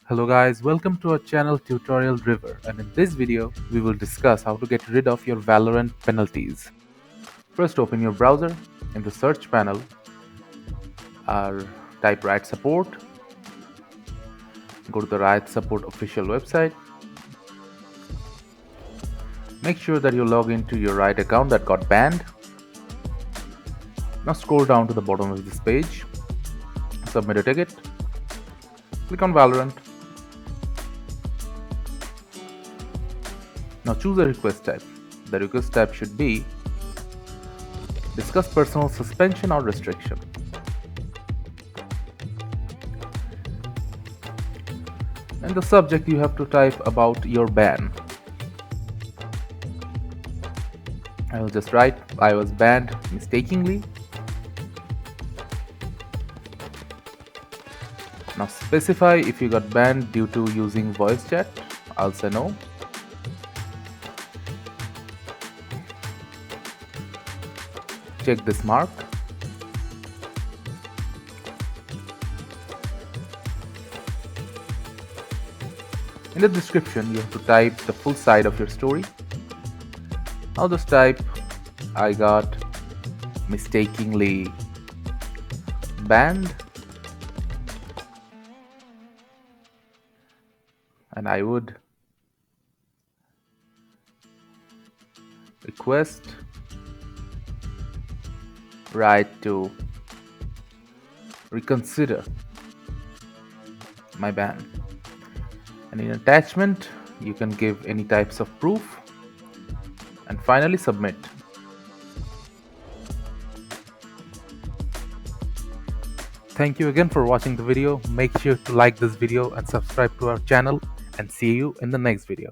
Hello guys, welcome to our channel Tutorial River, and in this video we will discuss how to get rid of your Valorant penalties. First, open your browser. In the search panel, type Riot Support. Go to the Riot Support official website. Make sure that you log into your Riot account that got banned. Now scroll down to the bottom of this page. Submit a ticket. Click on Valorant. Now choose a request type. The request type should be discuss personal suspension or restriction. In the subject, you have to type about your ban. I will just write I was banned mistakenly. Now specify if you got banned due to using voice chat. I'll say no. Check this mark. In the description, you have to type the full side of your story. I'll just type I got mistakenly banned, and I would request Riot to reconsider my ban. And in attachment, you can give any types of proof, and finally submit. Thank you again for watching the video. Make sure to like this video and subscribe to our channel, and see you in the next video.